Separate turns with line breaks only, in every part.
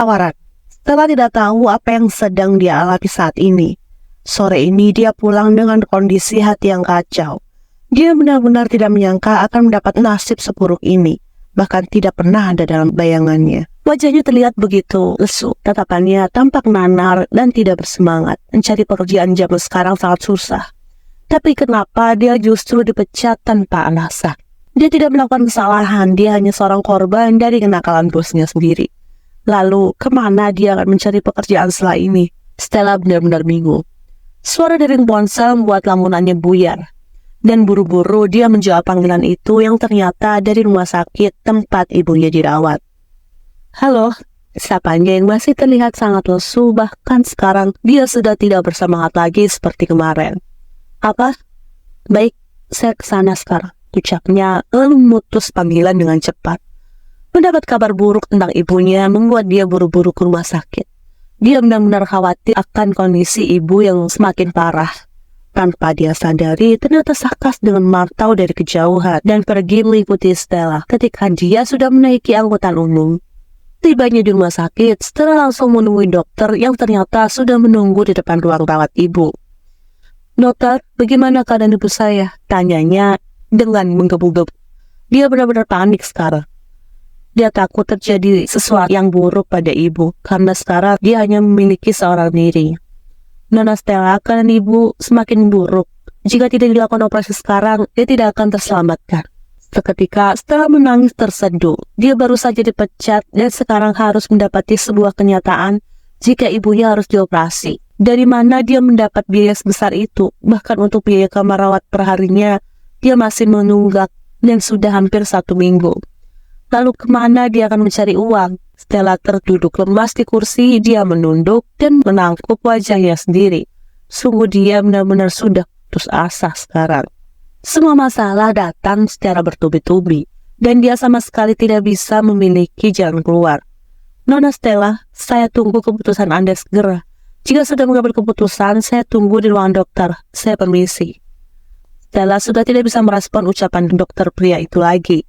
tawaran. Stella tidak tahu apa yang sedang dia alami saat ini. Sore ini dia pulang dengan kondisi hati yang kacau. Dia benar-benar tidak menyangka akan mendapat nasib seburuk ini. Bahkan tidak pernah ada dalam bayangannya. Wajahnya terlihat begitu lesu. Tatapannya tampak nanar dan tidak bersemangat. Mencari pekerjaan zaman sekarang sangat susah. Tapi kenapa dia justru dipecat tanpa alasan? Dia tidak melakukan kesalahan. Dia hanya seorang korban dari kenakalan bosnya sendiri. Lalu, kemana dia akan mencari pekerjaan setelah ini? Stella benar-benar bingung. Suara dari ponsel membuat lamunannya buyar. Dan buru-buru dia menjawab panggilan itu yang ternyata dari rumah sakit tempat ibunya dirawat. Halo, sapanya yang masih terlihat sangat lesu, bahkan sekarang dia sudah tidak bersemangat lagi seperti kemarin. Apa? Baik, saya kesana sekarang, ucapnya lalu memutus panggilan dengan cepat. Mendapat kabar buruk tentang ibunya membuat dia buru-buru ke rumah sakit. Dia benar-benar khawatir akan kondisi ibu yang semakin parah. Tanpa dia sadari, ternyata Sakas dengan Martau dari kejauhan dan pergi meliputi Stella ketika dia sudah menaiki angkutan umum. Tibanya di rumah sakit, Stella langsung menemui dokter yang ternyata sudah menunggu di depan ruang rawat ibu. Dokter, bagaimana keadaan ibu saya? Tanyanya dengan menggebu-gebu. Dia benar-benar panik sekarang. Dia takut terjadi sesuatu yang buruk pada ibu, karena sekarang dia hanya memiliki seorang diri. Nona Stella, keadaan ibu semakin buruk. Jika tidak dilakukan operasi sekarang, dia tidak akan terselamatkan. Seketika, Stella menangis terseduh. Dia baru saja dipecat dan sekarang harus mendapati sebuah kenyataan jika ibunya harus dioperasi. Dari mana dia mendapat biaya sebesar itu? Bahkan untuk biaya kamar rawat perharinya, dia masih menunggak dan sudah hampir 1 minggu. Lalu kemana dia akan mencari uang? Stella terduduk lemas di kursi, dia menunduk dan menangkup wajahnya sendiri. Sungguh dia benar-benar sudah putus asa sekarang. Semua masalah datang secara bertubi-tubi, dan dia sama sekali tidak bisa memiliki jalan keluar. Nona Stella, saya tunggu keputusan Anda segera. Jika sudah mengambil keputusan, saya tunggu di ruang dokter. Saya permisi. Stella sudah tidak bisa merespon ucapan dokter pria itu lagi.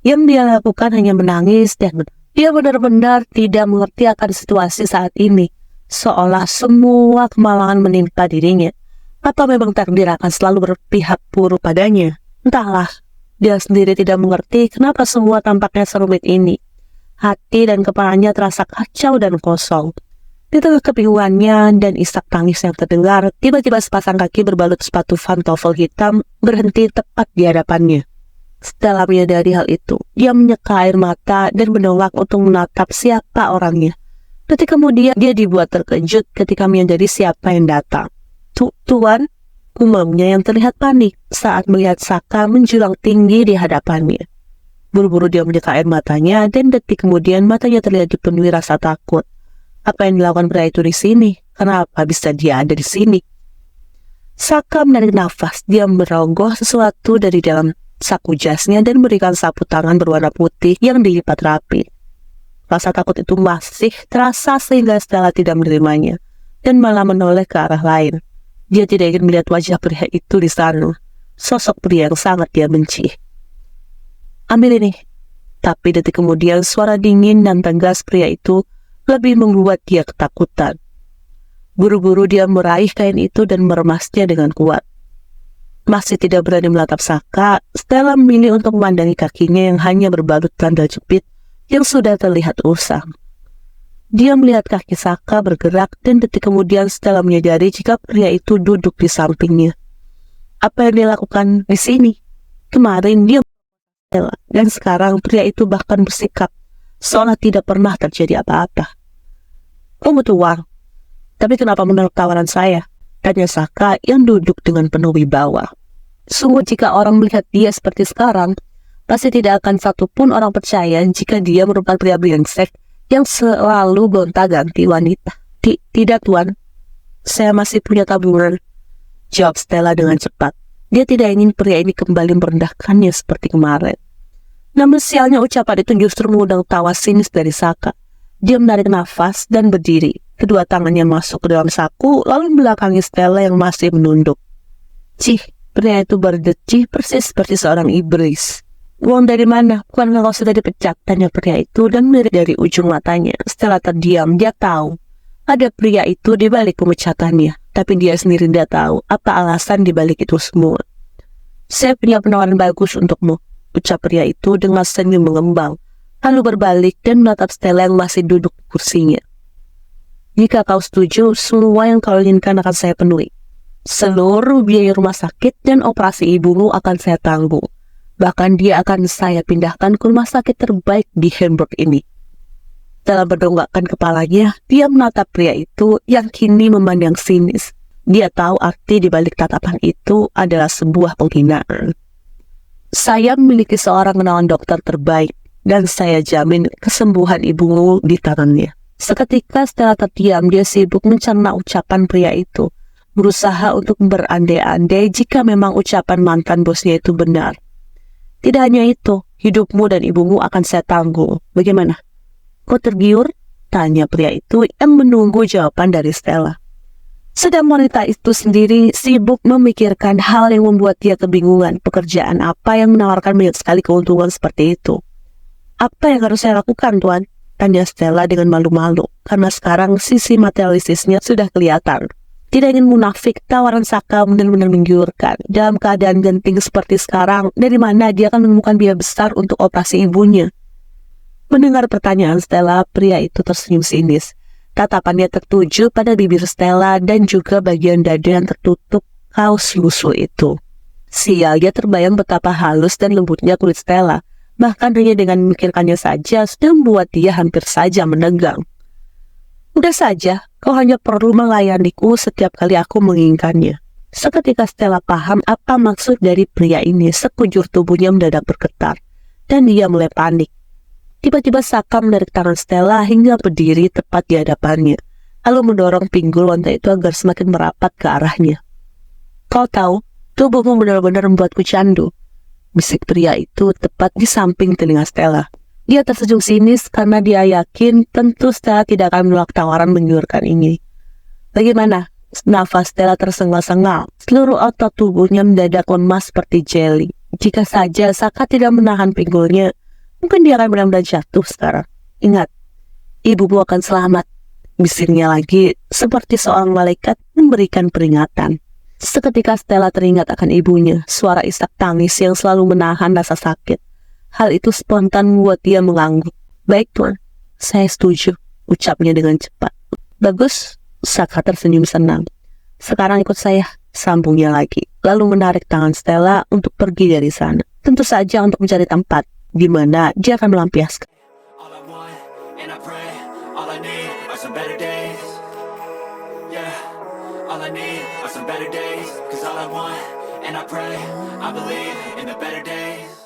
Yang dia lakukan hanya menangis dan dia benar-benar tidak mengerti akan situasi saat ini. Seolah semua kemalangan menimpa dirinya. Atau memang takdir akan selalu berpihak buruk padanya. Entahlah, dia sendiri tidak mengerti kenapa semua tampaknya serumit ini. Hati dan kepalanya terasa kacau dan kosong. Di tengah kebingungannya dan isak tangis yang terdengar, tiba-tiba sepasang kaki berbalut sepatu pantofel hitam berhenti tepat di hadapannya. Stella menyadari hal itu. Dia menyeka air mata dan menolak untuk menatap siapa orangnya. Detik kemudian dia dibuat terkejut ketika menyadari siapa yang datang. Tuan, gumamnya yang terlihat panik saat melihat Saka menjulang tinggi di hadapannya. Buru-buru dia menyeka air matanya dan detik kemudian matanya terlihat dipenuhi rasa takut. Apa yang dilakukan pria itu di sini? Kenapa bisa dia ada di sini? Saka menarik nafas. Dia merogoh sesuatu dari dalam saku jasnya dan memberikan sapu tangan berwarna putih yang dilipat rapi. Rasa takut itu masih terasa sehingga Stella tidak menerimanya dan malah menoleh ke arah lain. Dia tidak ingin melihat wajah pria itu di sana. Sosok pria yang sangat dia benci. Ambil ini. Tapi detik kemudian suara dingin dan tegas pria itu lebih membuat dia ketakutan. Buru-buru dia meraih kain itu dan meremasnya dengan kuat. Masih tidak berani menatap Saka, Stella memilih untuk memandangi kakinya yang hanya berbalut sandal jepit yang sudah terlihat usang. Dia melihat kaki Saka bergerak dan detik kemudian Stella menyadari jika pria itu duduk di sampingnya. Apa yang dia lakukan di sini? Kemarin dia Stella, dan sekarang pria itu bahkan bersikap seolah tidak pernah terjadi apa-apa. Oh, butuh uang. Tapi kenapa menolak tawaran saya? Tanya Saka yang duduk dengan penuh wibawa. Sungguh jika orang melihat dia seperti sekarang, pasti tidak akan satupun orang percaya jika dia merupakan pria brengsek yang selalu gonta-ganti wanita. Tidak tuan, saya masih punya tabungan, jawab Stella dengan cepat. Dia tidak ingin pria ini kembali merendahkannya seperti kemarin. Namun sialnya ucapan itu justru mengundang tawa sinis dari Saka. Dia menarik nafas dan berdiri. Kedua tangannya masuk ke dalam saku, lalu membelakangi Stella yang masih menunduk. Cih, pria itu berdecih persis seperti seorang iblis. Uang dari mana? Bukankah kau sudah dipecat? Tanya pria itu dan melirik dari ujung matanya. Stella terdiam, dia tahu ada pria itu di balik pemecatannya, tapi dia sendiri tidak tahu apa alasan di balik itu semua. Saya punya penawaran bagus untukmu, ucap pria itu dengan senyum mengembang, lalu berbalik dan menatap Stella yang masih duduk di kursinya. Jika kau setuju, semua yang kau inginkan akan saya penuhi. Seluruh biaya rumah sakit dan operasi ibumu akan saya tanggung. Bahkan dia akan saya pindahkan ke rumah sakit terbaik di Hamburg ini. Dalam mendongakkan kepalanya, dia menatap pria itu yang kini memandang sinis. Dia tahu arti di balik tatapan itu adalah sebuah penghinaan. Saya memiliki seorang kenalan dokter terbaik, dan saya jamin kesembuhan ibumu di tangannya. Seketika Stella terdiam, dia sibuk mencerna ucapan pria itu, berusaha untuk berandai-andai jika memang ucapan mantan bosnya itu benar. Tidak hanya itu, hidupmu dan ibumu akan saya tanggung. Bagaimana? Kau tergiur? Tanya pria itu yang menunggu jawaban dari Stella. Sedang wanita itu sendiri sibuk memikirkan hal yang membuat dia kebingungan. Pekerjaan apa yang menawarkan banyak sekali keuntungan seperti itu? Apa yang harus saya lakukan, Tuan? Tanya Stella dengan malu-malu, karena sekarang sisi materialistisnya sudah kelihatan. Tidak ingin munafik, tawaran Saka benar-benar menggiurkan. Dalam keadaan genting seperti sekarang, dari mana dia akan menemukan biaya besar untuk operasi ibunya? Mendengar pertanyaan Stella, pria itu tersenyum sinis. Tatapannya tertuju pada bibir Stella dan juga bagian dada yang tertutup kaos lusuh itu. Sialnya terbayang betapa halus dan lembutnya kulit Stella. Bahkan hanya dengan memikirkannya saja sudah membuat dia hampir saja menegang. Udah saja, kau hanya perlu melayaniku setiap kali aku menginginkannya. Seketika Stella paham apa maksud dari pria ini, sekujur tubuhnya mendadak bergetar, dan dia mulai panik. Tiba-tiba Saka menarik tangan Stella hingga berdiri tepat di hadapannya, lalu mendorong pinggul wanita itu agar semakin merapat ke arahnya. Kau tahu, tubuhmu benar-benar membuatku candu, bisik pria itu tepat di samping telinga Stella. Dia tersenyum sinis karena dia yakin tentu Stella tidak akan menolak tawaran menggiurkan ini. Bagaimana? Nafas Stella tersengal-sengal. Seluruh otot tubuhnya mendadak lemas seperti jeli. Jika saja Saka tidak menahan pinggulnya, mungkin dia akan benar-benar jatuh sekarang. Ingat, ibumu akan selamat, bisiknya lagi seperti seorang malaikat memberikan peringatan. Seketika Stella teringat akan ibunya, suara isak tangis yang selalu menahan rasa sakit. Hal itu spontan membuat dia mengangguk. Baik, Tuan, saya setuju, ucapnya dengan cepat. Bagus, Saka tersenyum senang. Sekarang ikut saya, sambungnya lagi. Lalu menarik tangan Stella untuk pergi dari sana. Tentu saja untuk mencari tempat di mana dia akan melampiaskan. All I need are some better days, 'cause all I want, and I pray, I believe in the better days.